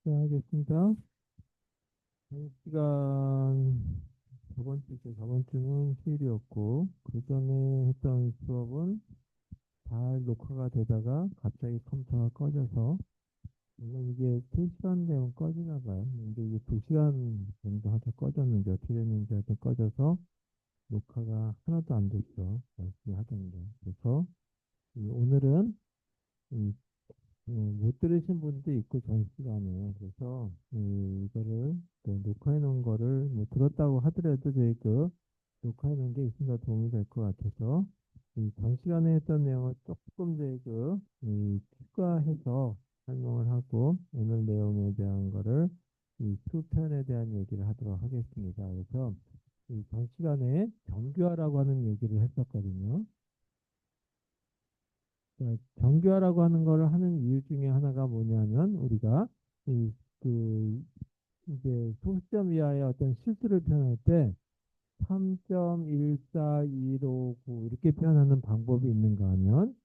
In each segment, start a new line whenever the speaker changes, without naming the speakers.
시작하겠습니다. 한 시간, 저번 주는 휴일이었고, 그 전에 했던 수업은 잘 녹화가 되다가 갑자기 컴퓨터가 꺼져서, 물론 이게 2시간 되면 꺼지나 봐요. 근데 이게 2시간 정도 하다 꺼졌는지 어떻게 됐는지 하여튼 꺼져서 녹화가 하나도 안 됐죠. 열심히 하던데. 그래서 오늘은 이 못 들으신 분도 있고 전 시간에 그래서 이거를 또 녹화해 놓은 거를 뭐 들었다고 하더라도 저희 녹화해 놓은 게 있으면 더 도움이 될 것 같아서 이 전 시간에 했던 내용을 조금 저희 추가해서 설명을 하고 오늘 내용에 대한 거를 이 수편에 대한 얘기를 하도록 하겠습니다. 그래서 이 전 시간에 정규화라고 하는 얘기를 했었거든요. 정교화라고 하는 걸 하는 이유 중에 하나가 뭐냐면 우리가 이, 그, 이제 소수점 이하의 어떤 실수를 표현할 때 3.14159 이렇게 표현하는 방법이 있는가 하면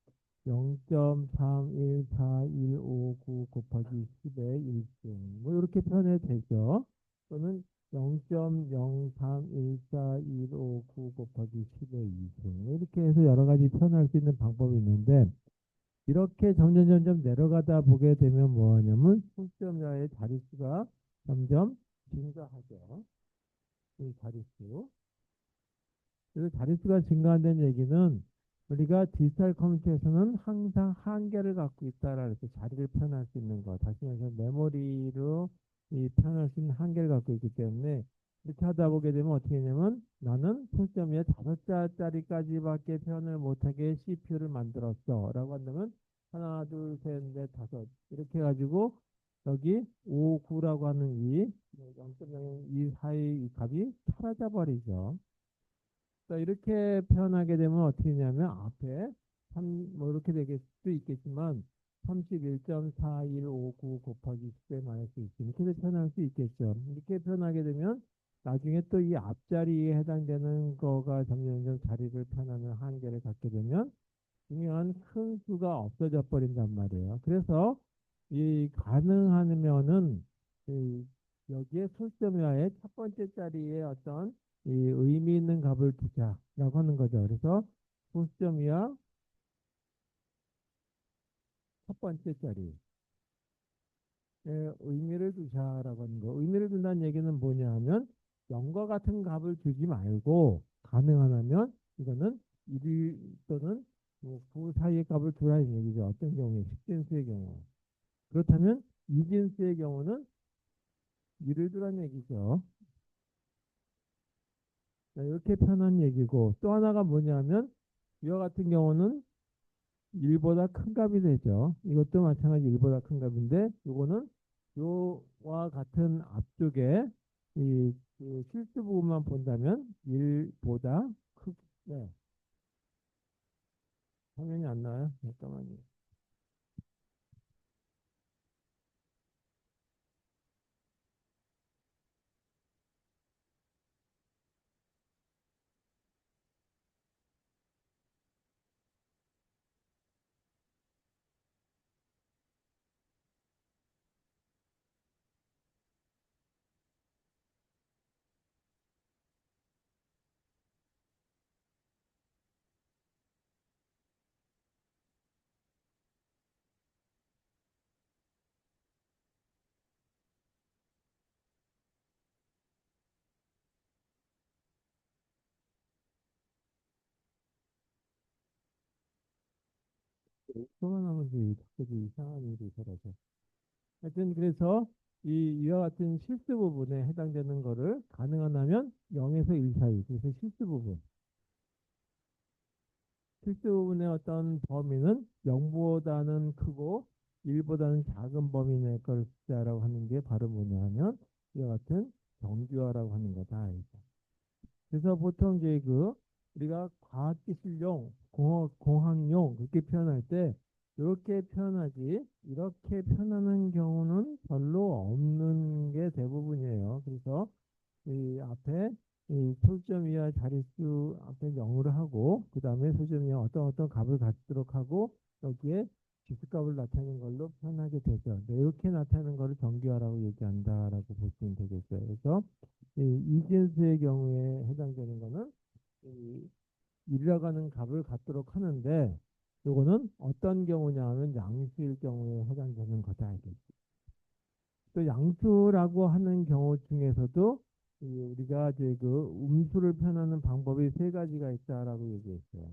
0.31415 곱하기 10의 1승 뭐 이렇게 표현해도 되죠. 또는 0.0314159 곱하기 10의 2승 이렇게 해서 여러 가지 표현할 수 있는 방법이 있는데 이렇게 점점 내려가다 보게 되면 뭐 하냐면 소수점야의 자릿수가 점점 증가하죠. 이 자릿수. 그래서 자릿수가 증가한다는 얘기는 우리가 디지털 컴퓨터에서는 항상 한계를 갖고 있다라는 자리를 표현할 수 있는 것. 다시 말해서 메모리로 이 표현할 수 있는 한계를 갖고 있기 때문에 이렇게 하다 보게 되면 어떻게 되냐면 나는 소수점에 5자짜리까지밖에 표현을 못하게 CPU를 만들었어 라고 한다면 하나 둘셋넷 다섯 이렇게 해가지고 여기 5, 9라고 하는 이 0.02 사이 이 값이 사라져 버리죠. 자, 이렇게 표현하게 되면 어떻게 되냐면 앞에 뭐 이렇게 되겠 수도 있겠지만 31.4159 곱하기 10의 마이너스 20 이렇게 표현할 수 있겠죠. 이렇게 표현하게 되면 나중에 또 이 앞자리에 해당되는 거가 점점 자리를 표현하는 한계를 갖게 되면 중요한 큰 수가 없어져 버린단 말이에요. 그래서 이 가능하면은 이 여기에 솔점이와의 첫 번째 자리에 어떤 이 의미 있는 값을 두자라고 하는 거죠. 그래서 소수점이와 첫 번째 자리에 의미를 두자라고 하는 거. 의미를 둔다는 얘기는 뭐냐 하면 0과 같은 값을 주지 말고 가능하면 이거는 1 또는 뭐9 사이의 값을 두라는 얘기죠. 어떤 경우에 식진수의 경우. 그렇다면 이진수의 경우는 1을 두라는 얘기죠. 자, 이렇게 편한 얘기고 또 하나가 뭐냐면 이와 같은 경우는 1보다 큰 값이 되죠. 이것도 마찬가지 1보다 큰 값인데 이거는 요와 같은 앞쪽에 그 실수 부분만 본다면 1보다 네, 화면이 안 나와요. 잠깐만요. 소만 하면 자꾸 이상한 일이 벌어져. 하여튼 그래서 이와 같은 실수 부분에 해당되는 거를 가능하다면 0에서 1 사이 그래서 실수 부분의 어떤 범위는 0보다는 크고 1보다는 작은 범위 내 걸 숫자라고 하는 게 바로 뭐냐 하면 이와 같은 정규화라고 하는 거다. 그래서 보통 이제 우리가 과학기술용, 공학용 그렇게 표현할 때 이렇게 표현하지 이렇게 표현하는 경우는 별로 없는 게 대부분이에요. 그래서 이 앞에 이 소수점 이하 자릿수 앞에 0으로 하고 그 다음에 소수점 이하 어떤 값을 갖도록 하고 여기에 절대값을 나타내는 걸로 표현하게 되죠. 네, 이렇게 나타내는 거를 정규화라고 얘기한다라고 보시면 되겠어요. 그래서 이 이진수의 경우에 해당되는 거는 이 일려가는 값을 갖도록 하는데 요거는 어떤 경우냐 하면 양수일 경우에 해당되는 거다. 이게. 또 양수라고 하는 경우 중에서도 우리가 이제 그 음수를 표현하는 방법이 세 가지가 있다라고 얘기했어요.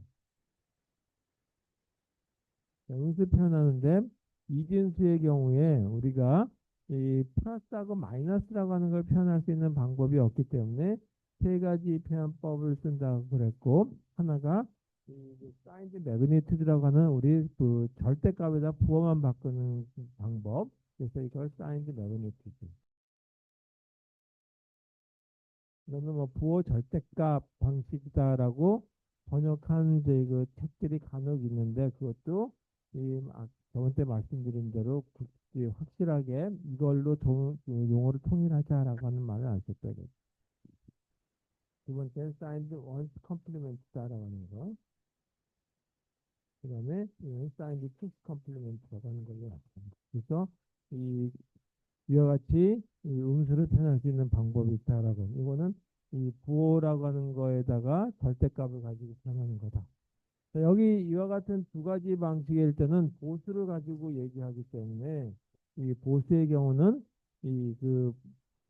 음수 표현하는데 이진수의 경우에 우리가 이 플러스하고 마이너스라고 하는 걸 표현할 수 있는 방법이 없기 때문에 세 가지 표현법을 쓴다고 그랬고 하나가 이 사인드 매그니튜드라고 하는 우리 그 절대값에다 부호만 바꾸는 방법. 그래서 이걸 사인드 매그니튜드. 이거는 뭐 부호 절대값 방식이다라고 번역한 이제 그 책들이 간혹 있는데 그것도 저번 때 말씀드린 대로 확실하게 이걸로 그 용어를 통일하자라고 하는 말을 안 썼어요. 두 번째는 signed once complement다라고 하는 거. 그 다음에 signed twice complement라고 하는 걸로 나타납니다. 그래서 이 이와 같이 이 음수를 표현할 수 있는 방법이 있다라고. 이거는 이 부호라고 하는 거에다가 절대값을 가지고 표현하는 거다. 자, 여기 이와 같은 두 가지 방식일 때는 보수를 가지고 얘기하기 때문에 이 보수의 경우는 이 그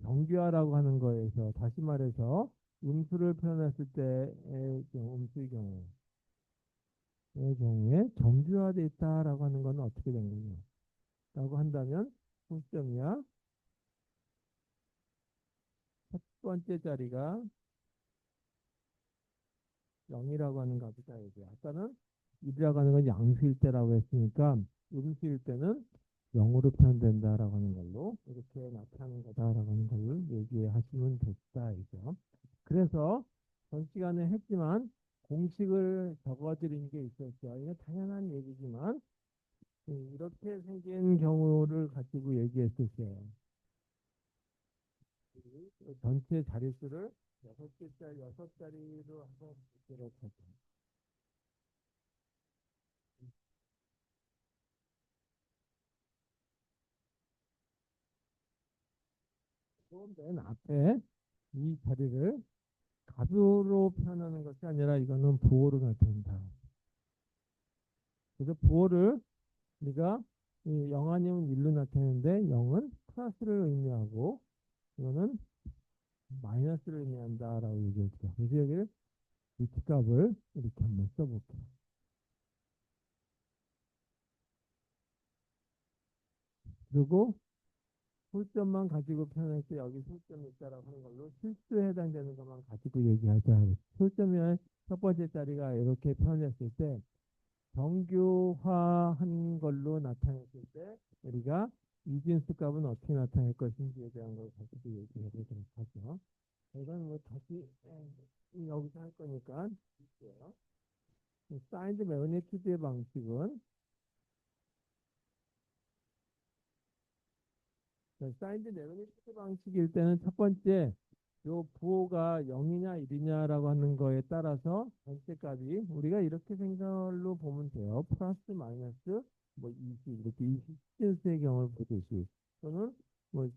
정규화라고 하는 거에서 다시 말해서 음수를 표현했을 때의 음수의 경우에 정규화되어 있다라고 하는 건 어떻게 된 거냐? 라고 한다면 소수점이야. 첫 번째 자리가 0이라고 하는 값이다. 이게 아까는 1이라고 하는 건 양수일 때라고 했으니까 음수일 때는 0으로 표현된다라고 하는 걸로 이렇게 나타나는 거다라고 하는 걸 얘기하시면 됐다. 이죠. 그래서 전 시간에 했지만 공식을 적어드린 게 있었죠. 이거 당연한 얘기지만 이렇게 생긴 경우를 가지고 얘기했을 때 전체 자릿수를 6개짜리, 6자리로 한번 보도록 하죠. 또 맨 앞에 이 자리를 값으로 표현하는 것이 아니라 이거는 부호로 나타낸다. 그래서 부호를 우리가 0 아니면 1로 나타내는데 0은 플러스를 의미하고 이거는 마이너스를 의미한다라고 얘기했죠. 그래서 여기를 위치값을 이렇게 한번 써볼게요. 그리고 솔점만 가지고 표현할 때 여기 솔점이 있다라고 하는 걸로 실수에 해당되는 것만 가지고 얘기하자. 솔점의 첫 번째 자리가 이렇게 표현했을 때 정규화한 걸로 나타냈을 때 우리가 이진수 값은 어떻게 나타낼 것인지에 대한 걸 가지고 얘기해 보도록 하죠. 이건 뭐 다시 여기서 할 거니까 볼게요. 사인드 매그니튜드의 방식은 사인드 매그니튜드 방식일 때는 첫 번째 요 부호가 0이냐 1이냐라고 하는 거에 따라서 전체 값이 우리가 이렇게 생각로 보면 돼요. 플러스 마이너스 뭐 20 이렇게 20진수의 경우를 보듯이 또는 뭐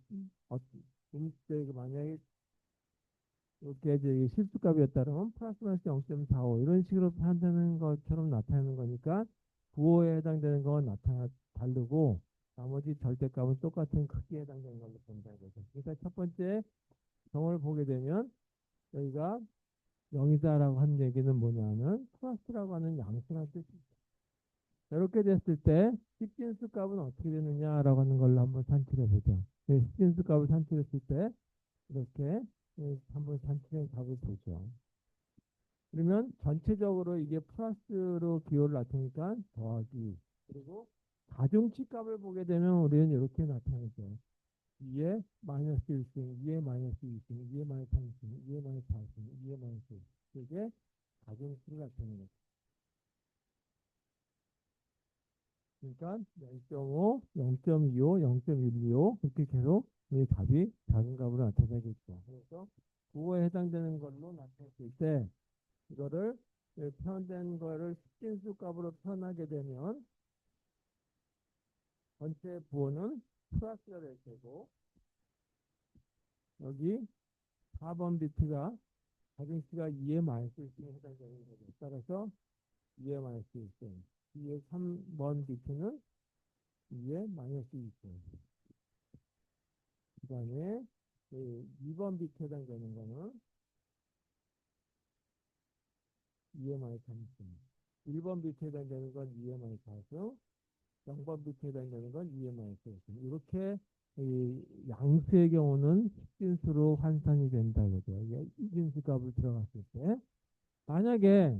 만약에 이렇게 이제 실수값이었다면 플러스 마이너스 0.45 이런 식으로 판단하는 것처럼 나타내는 거니까 부호에 해당되는 건 다르고 나머지 절대값은 똑같은 크기에 해당되는 걸로 본다는 거죠. 그러니까 첫 번째 경우를 보게 되면 여기가 0이다라고 하는 얘기는 뭐냐면 플러스라고 하는 양수란 뜻이죠. 이렇게 됐을 때 식진수 값은 어떻게 되느냐라고 하는 걸로 한번 산출해 보죠. 식진수 값을 산출했을 때 이렇게 한번 산출해 값을 보죠. 그러면 전체적으로 이게 플러스로 기호를 나타내니까 더하기 그리고 가중치 값을 보게 되면 우리는 이렇게 나타내죠. 2에 마이너스 1승, 2에 마이너스 2승, 2에 마이너스 3승, 2에 마이너스 4승, 2에 마이너스 1. 이게 가중치를 나타내는 거죠. 그러니까 0.5, 0.25, 0.125 그렇게 계속 이 값이 작은 값으로 나타나겠죠. 그래서 그거에 해당되는 걸로 나타냈을 때 이거를 표현된 거를 식진수 값으로 표현하게 되면 전체 부호는 플러스가 될 테고, 여기 4번 비트가 가중치가 2의 마이너스 1에 해당되는 거죠. 따라서 2의 마이너스 1점. 뒤에 3번 비트는 2의 마이너스 2점. 그 다음에 2번 비트에 해당되는 거는 2의 마이너스 3점. 1번 비트에 해당되는 건 2의 마이너스 4점. 0번 비트에 해당되는 건 2의 마이너스 1점. 이렇게 이 양수의 경우는 식진수로 환산이 된다 그죠. 이게 이진수 값을 들어갔을 때 만약에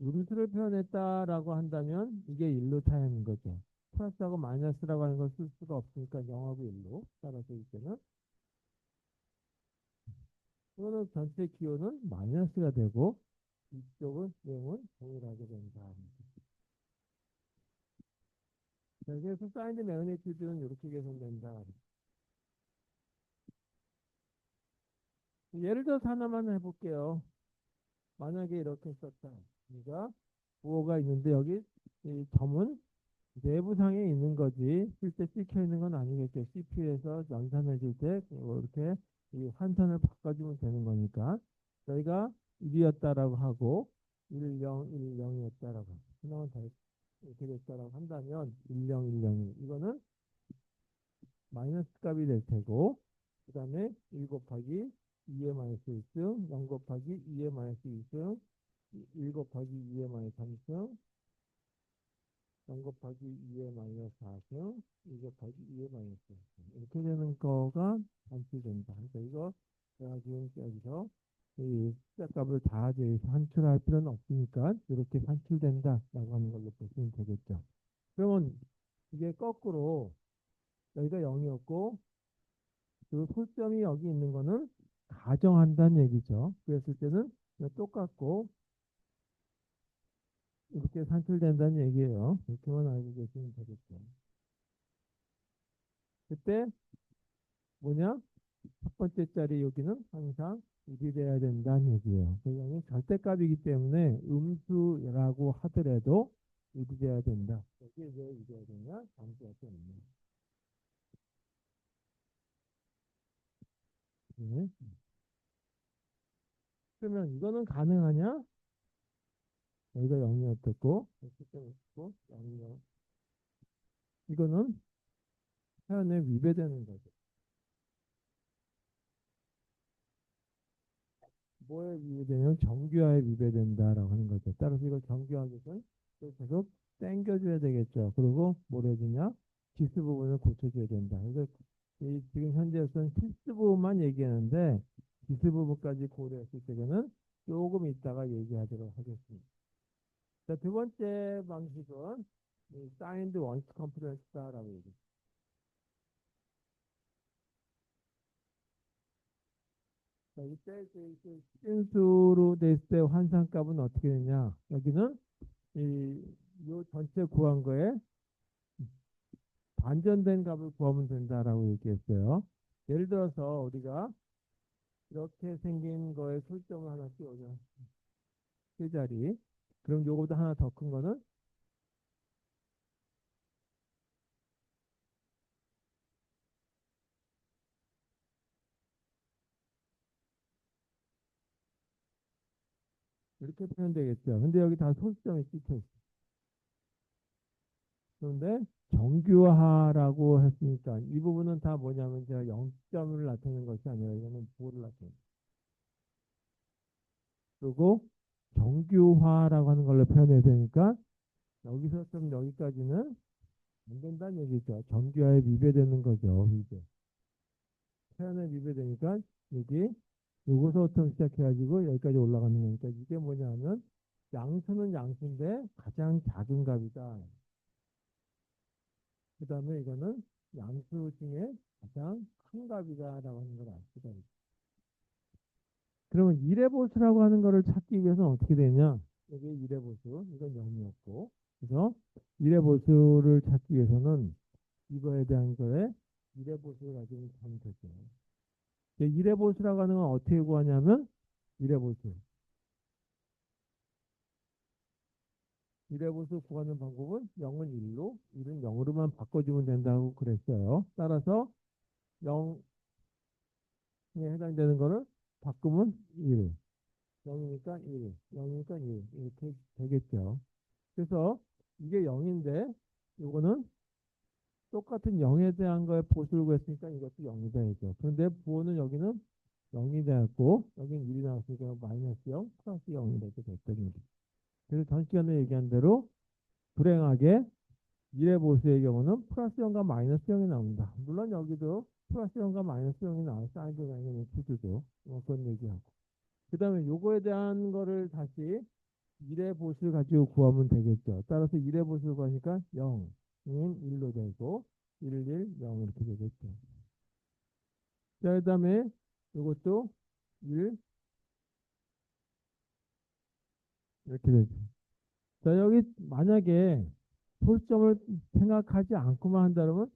음수를 표현했다라고 한다면 이게 1로 타임인 거죠. 플러스하고 마이너스라고 하는 걸 쓸 수가 없으니까 0하고 1로 따라서 이때는 이거는 전체 기호는 마이너스가 되고 이쪽은 내용은 동일하게 된다. 자, 그래서 사인드 매그니튜드는 이렇게 계산된다. 예를 들어서 하나만 해볼게요. 만약에 이렇게 썼다. 우리가 부호가 있는데 여기 이 점은 내부상에 있는 거지 실제 찍혀 있는 건 아니겠죠. CPU에서 연산해 줄 때 이렇게 이 환산을 바꿔주면 되는 거니까 저희가 1이었다라고 하고 10, 10이었다라고 그나마 더 이렇게 됐다라고 한다면 10, 10, 이거는 마이너스 값이 될 테고 그 다음에 1 곱하기 2의 마이너스 1승 0 곱하기 2의 마이너스 2승 1 곱하기 2의 마이너스 3승 0 곱하기 2의 마이너스 4승 2 곱하기 2의 마이너스 4승 이렇게 되는 거가 산출된다. 그러니까 이거 제가 지금 여기서 이 숫자값을 다 여기서 산출할 필요는 없으니까 이렇게 산출된다라고 하는 걸로 보시면 되겠죠. 그러면 이게 거꾸로 여기가 0이었고 그 소점이 여기 있는 거는 가정한다는 얘기죠. 그랬을 때는 똑같고 이렇게 산출된다는 얘기예요. 이렇게만 알고 계시면 되겠죠. 그때 뭐냐? 첫 번째 자리 여기는 항상 1이 돼야 된다는 얘기예요. 그냥 절대값이기 때문에 음수라고 하더라도 1이 돼야 된다. 여기에 왜 1이 돼야 되냐? 잠수가 때문에. 네. 그러면 이거는 가능하냐? 여기가 0이었고, 고 0, 이거는 사연에 위배되는 거죠. 뭐에 위배되냐면 정규화에 위배된다라고 하는 거죠. 따라서 이걸 정규화 기준 계속 당겨줘야 되겠죠. 그리고 뭘 해주냐? 기스 부분을 고쳐줘야 된다. 그래서 지금 현재로서는 필수 부분만 얘기하는데 기스 부분까지 고려했을 때는 조금 이따가 얘기하도록 하겠습니다. 자, 두 번째 방식은 사인드 원스 컴프레스다라고 얘기해요. 자, 이때 진수로 됐을 때 환산값은 어떻게 되냐? 여기는 요 전체 구한 거에 반전된 값을 구하면 된다라고 얘기했어요. 예를 들어서 우리가 이렇게 생긴 거에 솔점을 하나 띄워줘. 세 자리. 그럼 요거보다 하나 더 큰 거는 이렇게 표현되겠죠. 근데 여기 다 소수점이 찍혀 있어. 그런데 정규화라고 했으니까 이 부분은 다 뭐냐면 제가 0점을 나타내는 것이 아니라 이거는 부호를 나타내는. 그리고 정규화라고 하는 걸로 표현해야 되니까 여기서 좀 여기까지는 안 된다는 얘기죠. 정규화에 위배되는 거죠. 위배. 표현에 위배되니까 여기 요거서부터 시작해가지고 여기까지 올라가는 거니까 이게 뭐냐면 양수는 양수인데 가장 작은 값이다. 그 다음에 이거는 양수 중에 가장 큰 값이다라고 하는 걸 알 수가 있죠. 그러면 1의 보수라고 하는 거를 찾기 위해서는 어떻게 되냐? 여기 1의 보수, 이건 0이었고 그래서 1의 보수를 찾기 위해서는 이거에 대한 거에 1의 보수를 가지고 하면 되죠. 1의 보수라고 하는 건 어떻게 구하냐면 1의 보수. 1의 보수 구하는 방법은 0은 1로, 1은 0으로만 바꿔주면 된다고 그랬어요. 따라서 0에 해당되는 거를 바꾸면 1, 0이니까 1, 0이니까 1 이렇게 되겠죠. 그래서 이게 0인데 이거는 똑같은 0에 대한 거에 보수를 구했으니까 이것도 0이 되죠. 그런데 부호는 여기는 0이 되었고 여기는 1이 나왔으니까 마이너스 0 플러스 0이 되게 됐거든요. 그래서 전 시간에 얘기한 대로 불행하게 1의 보수의 경우는 플러스 0과 마이너스 0이 나옵니다. 물론 여기도 플러스 0과 마이너스 0이 나와요. 사인과 있는 구두도 그런 얘기하고. 그 다음에 요거에 대한 거를 다시 1의 보수를 가지고 구하면 되겠죠. 따라서 1의 보수를 구하니까 0은 1로 되고 1, 1, 0 이렇게 되겠죠. 자, 그 다음에 요것도 1 이렇게 되죠. 자, 여기 만약에 소수점을 생각하지 않고만 한다면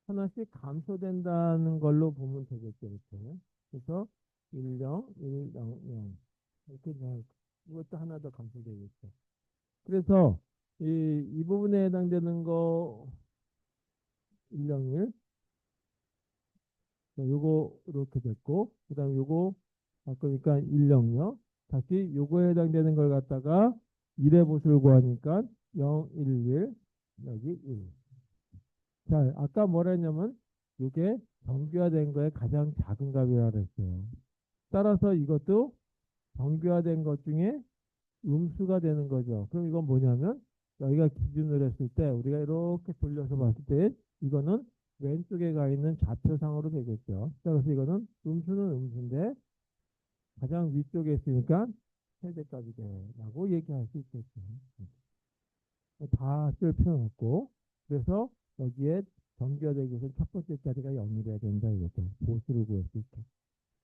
하나씩 감소된다는 걸로 보면 되겠죠. 이렇게. 그래서 1, 0, 1, 0, 0 이렇게 돼. 이것도 하나 더 감소되겠죠. 그래서 이 부분에 해당되는 거 1, 0, 1 요거 이렇게 됐고 그 다음에 요거 바꾸니까 1, 0, 0 다시 요거에 해당되는 걸 갖다가 1의 보수를 구하니까 0, 1, 1 여기 1. 자, 아까 뭐라 했냐면 이게 정규화된 거에 가장 작은 값이라 그랬어요. 따라서 이것도 정규화된 것 중에 음수가 되는 거죠. 그럼 이건 뭐냐면 여기가 기준으로 했을 때 우리가 이렇게 돌려서 봤을 때 이거는 왼쪽에 가 있는 좌표상으로 되겠죠. 따라서 이거는 음수는 음수인데 가장 위쪽에 있으니까 최대값이 돼라고 얘기할 수 있겠죠. 다 쓸 필요는 없고 그래서 여기에 정규화되기 위해서 첫 번째 자리가 0이 돼야 된다 이거죠. 보수를 구했을 때.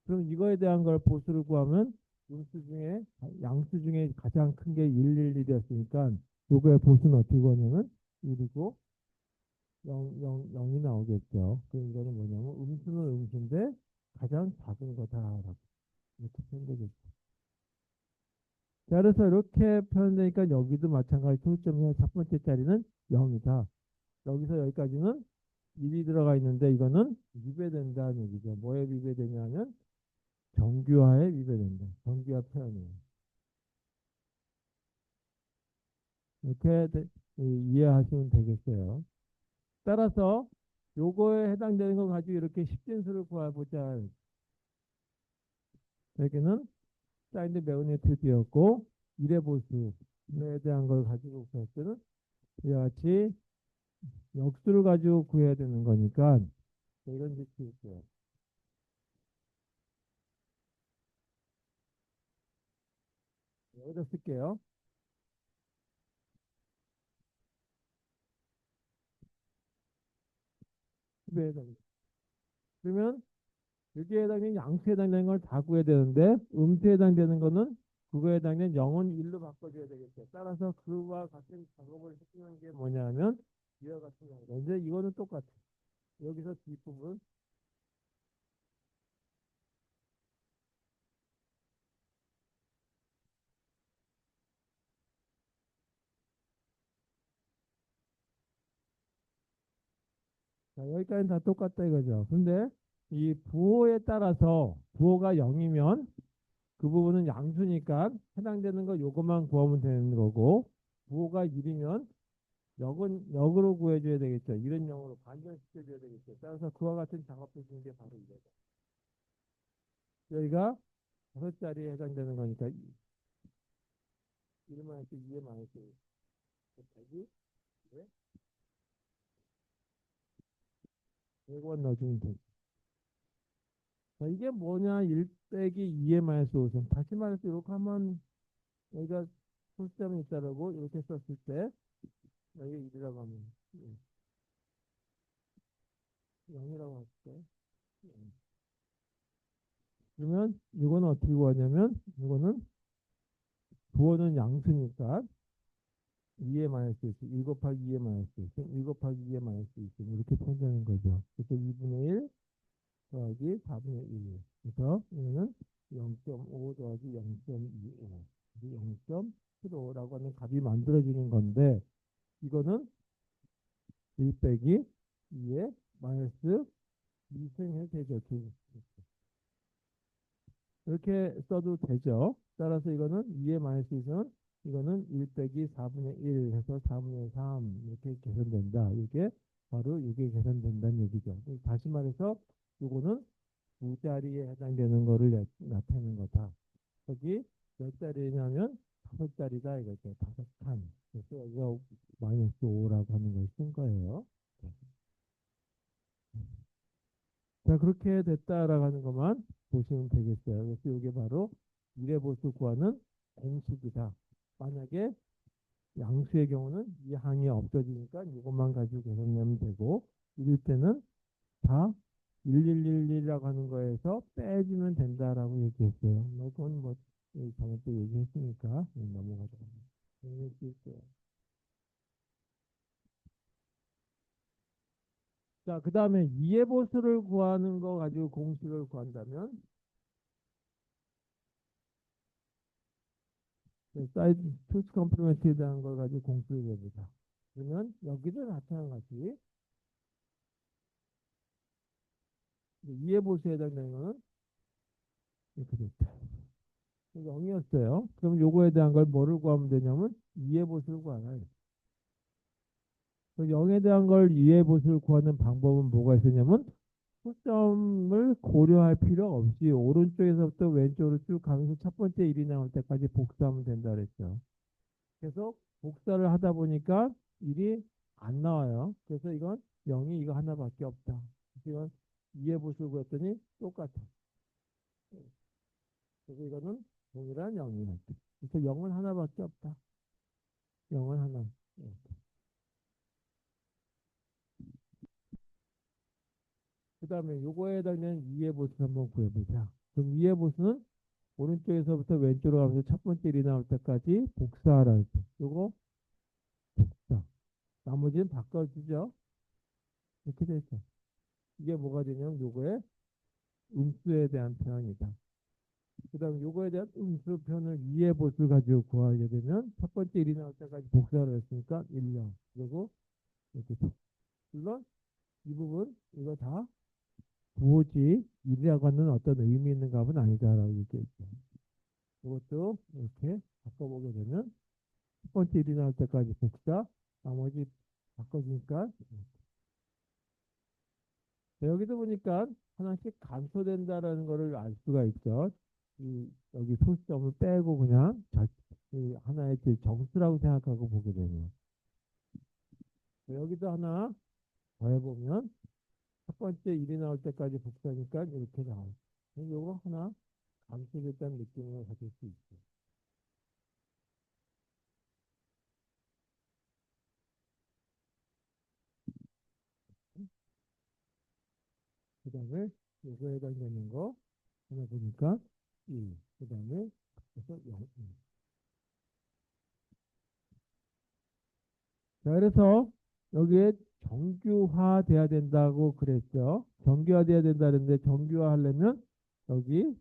그럼 이거에 대한 걸 보수를 구하면 음수 중에 양수 중에 가장 큰 게 1, 1, 1이었으니까 요거의 보수는 어떻게 구하냐면 1이고 0, 0, 0이 나오겠죠. 그럼 이거는 뭐냐면 음수는 음수인데 가장 작은 거다라고 이렇게 표현되겠죠. 자, 그래서 이렇게 표현되니까 여기도 마찬가지 초점의 첫 번째 자리는 0이다. 여기서 여기까지는 1이 들어가 있는데 이거는 위배된다는 얘기죠. 뭐에 위배되냐면 정규화에 위배된다. 정규화 표현이에요. 이렇게 이해하시면 되겠어요. 따라서 요거에 해당되는 거 가지고 이렇게 십진수를 구해보자. 여기는 사인드 매그니튜드였고 1의 보수에 대한 걸 가지고 구할 때는 이와 같이 역수를 가지고 구해야 되는 거니까 이런 식이 있어요. 여기다 쓸게요. 그러면 여기에 해당되는 양수에 해당되는 걸 다 구해야 되는데 음수에 해당되는 거는 그거에 해당되는 0은 1로 바꿔줘야 되겠죠. 따라서 그와 같은 작업을 해주는 게 뭐냐면 이와 같은 경우다. 이제 이거는 똑같아. 여기서 뒷부분 자, 여기까지는 다 똑같다 이거죠. 근데 이 부호에 따라서 부호가 0이면 그 부분은 양수니까 해당되는 거 요것만 구하면 되는 거고 부호가 1이면 역으로 구해줘야 되겠죠. 이런 역으로 반전시켜줘야 되겠죠. 따라서 그와 같은 작업해 주는 게 바로 이거죠. 여기가 5자리에 해당되는 거니까 1 마이너스 2에 마이너스 곱하기 왜? 100원 넣어주면 되죠. 자, 이게 뭐냐? 1 빼기 2에 마이너스 5점. 다시 말해서 이렇게 하면 여기가 풀점이 있다라고 이렇게 썼을 때 여기 1이라고 하면 0이라고 할 때 그러면 이거는 어떻게 구하냐면 이거는 부호는 양수니까 2에 마이너스 1 곱하기 2에 마이너스 1 곱하기 2에 마이너스 2 이렇게 표현되는 거죠. 그래서 2분의 1 더하기 4분의 1 그래서 이거는 0.5 더하기 0.25 0.25 kg라고 하는 값이 만들어지는 건데 이거는 1 빼기 2에 마이너스 2승 해도 되죠. 이렇게 써도 되죠. 따라서 이거는 2의 마이너스 2승은 이거는 1 빼기 4분의 1 해서 4분의 3 이렇게 계산된다. 이게 바로 이게 계산된다는 얘기죠. 다시 말해서 이거는 두 자리에 해당되는 거를 나타내는 거다. 여기 몇 자리냐면 다섯 자리다 이거죠. 다섯 칸. 그래서 여기가 마이너스 5라고 하는 걸 쓴 거예요. 자, 그렇게 됐다라고 하는 것만 보시면 되겠어요. 그래서 이게 바로 미래보수 구하는 공식이다. 만약에 양수의 경우는 이 항이 없어지니까 이것만 가지고 계산하면 되고, 이럴 때는 다 1111이라고 하는 거에서 빼주면 된다라고 얘기했어요. 그건 뭐 저번 때 얘기했으니까 넘어가도록 하겠습니다. 자, 그 다음에 이해보수를 구하는 거 가지고 공식을 구한다면 사이드 투스 컴플리먼트에 대한 걸 가지고 공식을 해보자. 그러면 여기도 마찬가지 이해보수에 해당되는 거는 이렇게 됐다. 0이었어요. 그럼 요거에 대한 걸 뭐를 구하면 되냐면 이해보수를 구하라. 0에 대한 걸 이해보수를 구하는 방법은 뭐가 있었냐면 초점을 고려할 필요 없이 오른쪽에서부터 왼쪽으로 쭉 가면서 첫 번째 일이 나올 때까지 복사하면 된다 그랬죠. 계속 복사를 하다 보니까 일이 안 나와요. 그래서 이건 0이 이거 하나밖에 없다. 이건 이해보수를 구했더니 똑같아. 그래서 이거는 동일한 0이야. 그래서 0은 하나밖에 없다. 0은 하나. 그 다음에 요거에 해당되는 이해보수 한번 구해보자. 그럼 이해보수는 오른쪽에서부터 왼쪽으로 가면서 첫 번째 일이 나올 때까지 복사하라 했죠. 요거 복사. 나머지는 바꿔주죠. 이렇게 되죠. 이게 뭐가 되냐면 요거의 음수에 대한 표현이다. 그 다음에 요거에 대한 음수 표현을 이해보수 가지고 구하게 되면 첫 번째 일이 나올 때까지 복사를 했으니까 1, 0. 그리고 이렇게 물론 이 부분 이거 다 부호지 1이라고 하는 어떤 의미 있는 값은 아니다라고 얘기했죠. 이것도 이렇게 바꿔보게 되면 첫 번째 일이 나올 때까지 복사, 나머지 바꿔주니까 여기도 보니까 하나씩 감소된다라는 거를 알 수가 있죠. 여기 소수점을 빼고 그냥 이 하나의 정수라고 생각하고 보게 되면 여기도 하나 더해보면 첫 번째 일이 나올 때까지 복사니까 이렇게 나와요. 이거 하나 감소됐다는 느낌을 가질 수 있어요. 그 다음에 요거에 해당되는 거 하나 보니까 1, 그 다음에 그래서 0. 자, 그래서 여기에 정규화 돼야 된다고 그랬죠. 정규화 돼야 된다는데 정규화 하려면 여기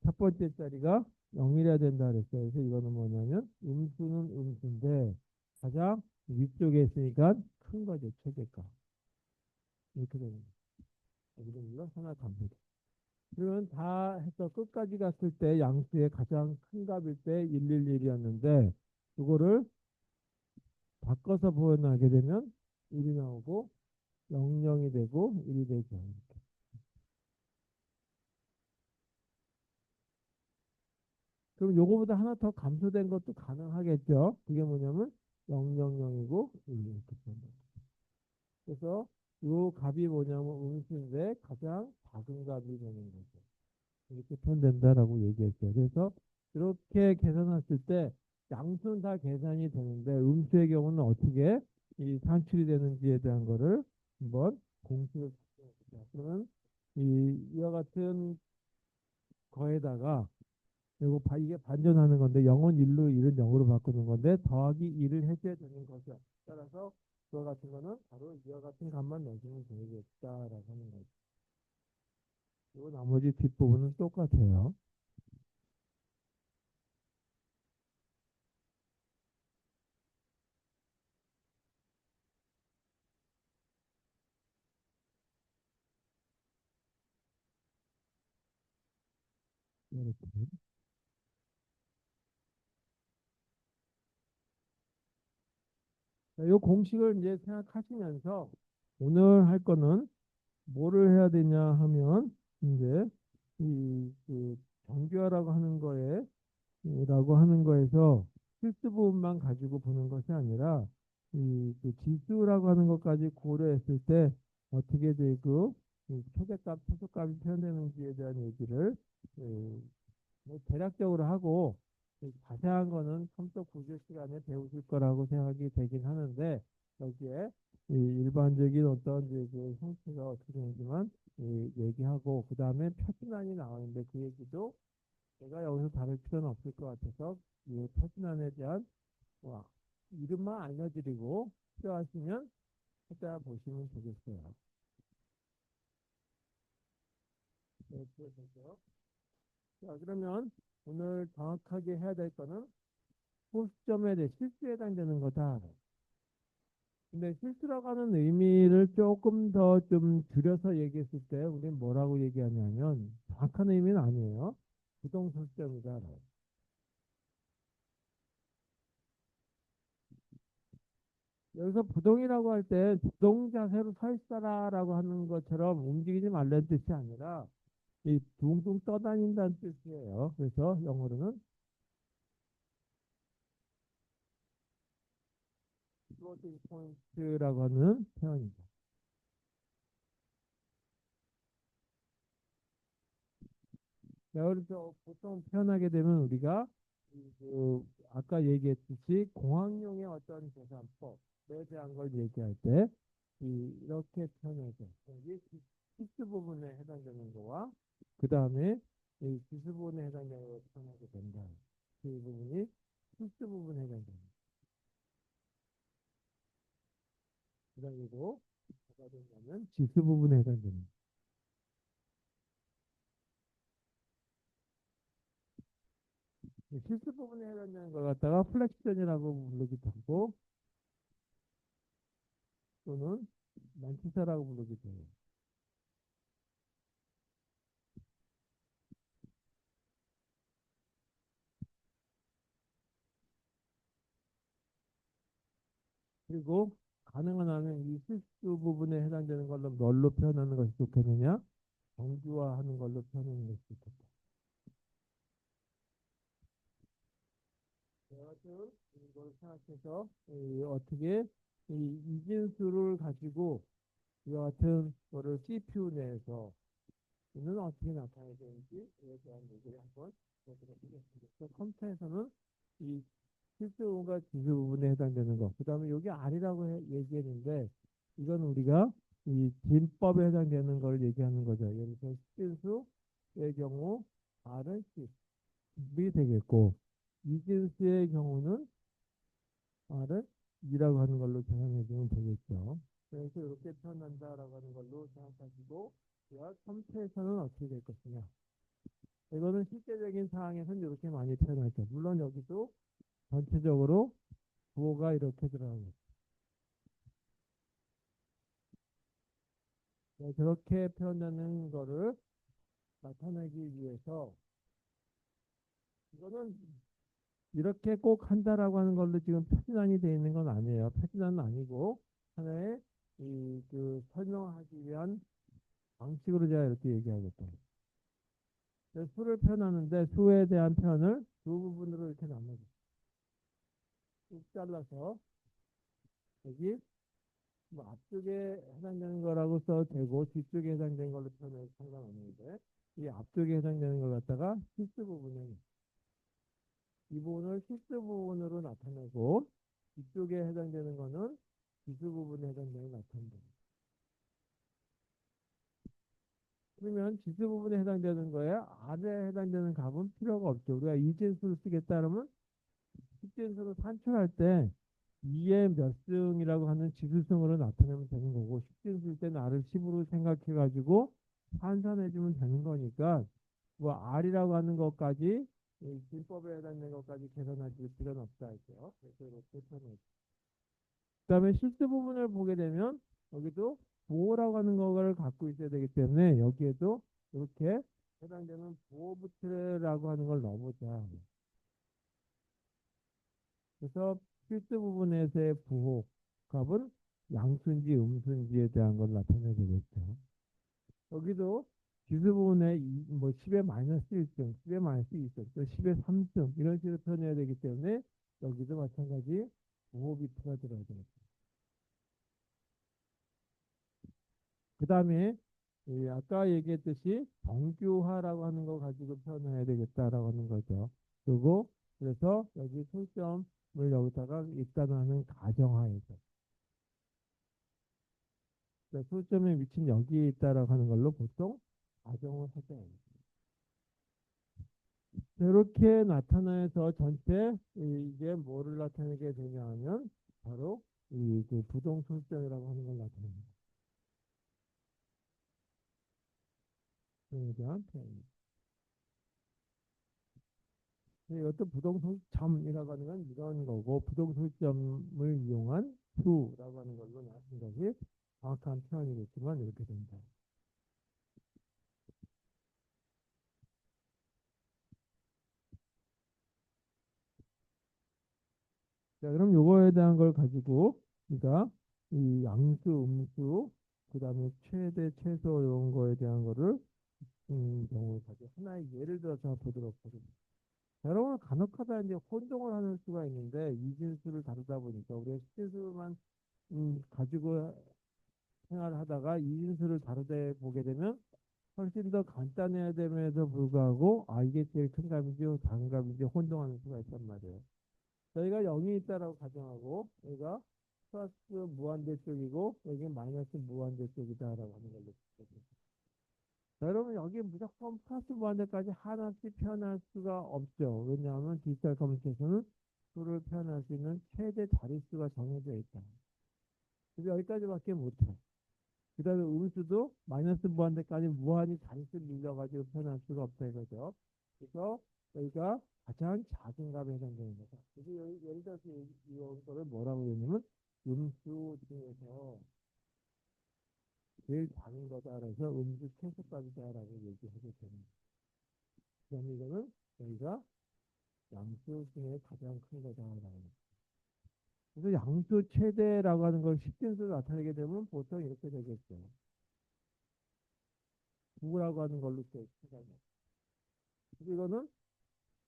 첫 번째 자리가 0이라야 된다 그랬어요. 그래서 이거는 뭐냐면 음수는 음수인데 가장 위쪽에 있으니까 큰 거죠. 최대값. 이렇게 되는 거예요. 여기도 물론 하나 감소돼. 그러면 다 해서 끝까지 갔을 때 양수의 가장 큰 값일 때 111이었는데 이거를 바꿔서 표현하게 되면 1이 나오고 00이 되고 1이 되죠. 이렇게. 그럼 요거보다 하나 더 감소된 것도 가능하겠죠. 그게 뭐냐면 000이고 1 이렇게 된다. 그래서 요 값이 뭐냐면 음수인데 가장 작은 값이 되는 거죠. 이렇게 표현된다라고 얘기했어요. 그래서 이렇게 계산했을 때 양수는 다 계산이 되는데 음수의 경우는 어떻게 이 산출이 되는지에 대한 거를 한번 공식을 찾아보자. 그러면 이와 같은 거에다가 그리고 이게 반전하는 건데 0은 1로 1은 0으로 바꾸는 건데 더하기 1을 해줘야 되는 거죠. 따라서 그와 같은 거는 바로 이와 같은 값만 넣어주면 되겠다라고 하는 거죠. 그리고 나머지 뒷부분은 똑같아요. 이렇게. 이 공식을 이제 생각하시면서 오늘 할 거는 뭐를 해야 되냐 하면 이제 그 정규화라고 하는 거에 라고 하는 거에서 필수 부분만 가지고 보는 것이 아니라 그 지수라고 하는 것까지 고려했을 때 어떻게 되고 이 최대값, 최소값이 표현되는지에 대한 얘기를 예, 뭐 대략적으로 하고 자세한 거는 컴퓨터 구조 시간에 배우실 거라고 생각이 되긴 하는데 여기에 이 일반적인 어떤 이제 그 형태가 어떻게 되는지만 얘기하고 그 다음에 표준안이 나오는데 그 얘기도 제가 여기서 다룰 필요는 없을 것 같아서 이 표준안에 대한 뭐 이름만 알려드리고 필요하시면 찾아보시면 되겠어요. 네, 그래서 자, 그러면 오늘 정확하게 해야 될 거는 소수점에 대해 실수에 해당되는 거다. 근데 실수라고 하는 의미를 조금 더 좀 줄여서 얘기했을 때 우리는 뭐라고 얘기하냐면 정확한 의미는 아니에요. 부동소수점이다. 여기서 부동이라고 할 때 부동 자세로 서 있어라라고 하는 것처럼 움직이지 말라는 뜻이 아니라 이 둥둥 떠다닌다는 뜻이에요. 그래서 영어로는 floating point라고 하는 표현이죠. 자, 그래서 보통 표현하게 되면 우리가 아까 얘기했듯이 공학용의 어떤 계산법에 대한 걸 얘기할 때 이렇게 표현하죠. 여기 필수 부분에 해당되는 거와 그 다음에 이 기수 부분에 해당되는 걸 표현하게 된다. 그 부분이 필수 부분에 해당됩니다. 그리고 뭐가 되냐면 지수 부분에 해당됩니다. 필수 부분에 해당되는 걸 갖다가 플렉션이라고 부르기도 하고 또는 만치사라고 부르기도 해요. 그리고 가능한 한은 이 실수 부분에 해당되는 걸로 뭘로 표현하는 것이 좋겠느냐? 정규화하는 걸로 표현하는 것이 좋겠다. 여하튼 이걸 생각해서 어떻게 이 이진수를 가지고 이와 같은 거를 CPU 내에서 는 어떻게 나타내야 되는지에 대한 얘기를 한번 보도록 하겠습니다. 컴퓨터에서는 이 필수 부분과 지수 부분에 해당되는 거. 그 다음에 여기 R이라고 얘기했는데 이건 우리가 이 진법에 해당되는 걸 얘기하는 거죠. 예를 들어서 십진수의 경우 R은 10이 되겠고 이진수의 경우는 R은 2라고 하는 걸로 계산해 주면 되겠죠. 그래서 이렇게 표현한다라고 하는 걸로 생각하시고 컴퓨터에서는 어떻게 될 것이냐. 이거는 실제적인 상황에서는 이렇게 많이 표현하죠. 물론 여기도 전체적으로 부호가 이렇게 들어가고 네, 저렇게 표현하는 거를 나타내기 위해서 이거는 이렇게 꼭 한다라고 하는 걸로 지금 표준안이 되어 있는 건 아니에요. 표준안은 아니고 하나의 그 설명하기 위한 방식으로 제가 이렇게 얘기하겠다. 수를 표현하는데 수에 대한 표현을 두 부분으로 이렇게 나눠서 쭉 잘라서 여기 뭐 앞쪽에 해당되는 거라고 써도 되고 뒤쪽에 해당되는 걸로 표현해도 상관없는데 이 앞쪽에 해당되는 걸 갖다가 필수 부분에 이 부분을 필수 부분으로 나타내고 뒤쪽에 해당되는 거는 기수 부분에 해당되는 나타낸다. 그러면 지수 부분에 해당되는 거에 R에 해당되는 값은 필요가 없죠. 우리가 이진수를 쓰겠다 그러면 식진수로 산출할 때 2의 몇 승이라고 하는 지수승으로 나타내면 되는 거고 식진수일 때는 R을 10으로 생각해 가지고 환산해 주면 되는 거니까 뭐 R이라고 하는 것까지 이 진법에 해당되는 것까지 계산할 필요는 없다 할게요. 그래서 이렇게 표현해. 그다음에 실수 부분을 보게 되면 여기도 보호라고 하는 거를 갖고 있어야 되기 때문에 여기에도 이렇게 2의 몇 승이라고 하는 지수승을 나타내면 되는 거고 식진수일 때는 R을 10으로 생각해 가지고 환산해 주면 되는 거니까 뭐 R이라고 하는 것까지 계산할 필요는 없다 할게요. 그래서 이렇게 표현해. 그다음에 실수 부분을 보게 되면 여기도 이렇게 해당되는 부호부트라고 하는 걸 넣어보자. 그래서 필수 부분에서의 부호 값은 양수인지 음수인지에 대한 걸 나타내야 되겠죠. 여기도 지수 부분에 뭐 10의 마이너스 1등, 10의 마이너스 2등, 또 10의 3등 이런 식으로 표현해야 되기 때문에 여기도 마찬가지 부호 비트가 들어야 되겠죠. 그 다음에 아까 얘기했듯이 정규화라고 하는 거 가지고 표현해야 되겠다라고 하는 거죠. 그리고 그래서 여기 초점을 여기다가 있다는 하는 가정하에서 초점의 위치는 여기에 있다라고 하는 걸로 보통 가정을 하죠. 이렇게 나타나서 전체 이게 뭐를 나타내게 되냐 하면 바로 이그 부동 초점이라고 하는 걸 나타냅니다. 그에 대한 표현입니다. 어떤 부동소점이라고 하는 건 이런 거고 부동소점을 이용한 수라고 하는 걸로 나눈 것이 정확한 표현이겠지만 이렇게 된다. 자, 그럼 요거에 대한 걸 가지고 우리가 이 양수, 음수, 그 다음에 최대, 최소 이런 거에 대한 거를 경우를 가지고 하나의 예를 들어서 보도록 하겠습니다. 여러분 간혹하다 이제 혼동을 하는 수가 있는데 이진수를 다루다 보니까 우리가 식진수만 가지고 생활을 하다가 이진수를 다루다 보게 되면 훨씬 더 간단해야 됨에도 불구하고 아 이게 제일 큰 값인지 작은 값인지 혼동하는 수가 있단 말이에요. 저희가 0이 있다라고 가정하고 여기가 플러스 무한대 쪽이고 여기 마이너스 무한대 쪽이다라고 하는 걸로 보겠습니다. 자, 여러분 여기 무조건 플러스 무한대까지 하나씩 표현할 수가 없죠. 왜냐하면 디지털 커뮤니케이션은 수를 표현할 수 있는 최대 자릿수가 정해져 있다. 그래서 여기까지밖에 못해. 그 다음에 음수도 마이너스 무한대까지 무한히 자릿수를 늘려가지고 표현할 수가 없다 이거죠. 그래서 여기가 가장 작은 값에 해당되는 거다. 그래서 예를 들어서 이거를 뭐라고 했냐면 음수 중에서 제일 작은 거다. 그래서 음수 최소값이다라고 얘기하게 됩니다. 그다음에 이거는 여기가 양수 중에 가장 큰 거다라고. 그래서 양수 최대라고 하는 걸 십진수로 나타내게 되면 보통 이렇게 되겠죠. 9라고 하는 걸로 생각해요. 이거는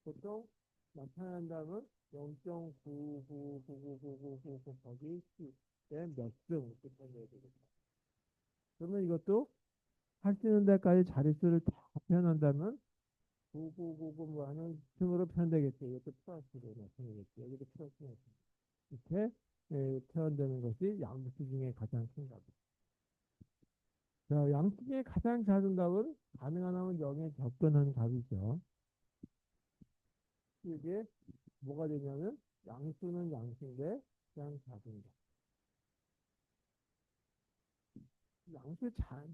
보통 나타낸다면 0.9999999 곱하기 10의 몇승 이렇게 표현해야 되겠다. 그러면 이것도 할 수 있는 데까지 자릿수를 다 표현한다면 9999 뭐 하는 승으로 표현되겠죠. 이것도 플러스로 나타내겠죠. 여기도 플러스로 이렇게 표현되는 것이 양수 중에 가장 큰 값. 자, 양수 중에 가장 작은 값은 가능한 하면 0에 접근한 값이죠. 이게 뭐가 되냐면 양수는 양수인데 가장 작은 값. 양수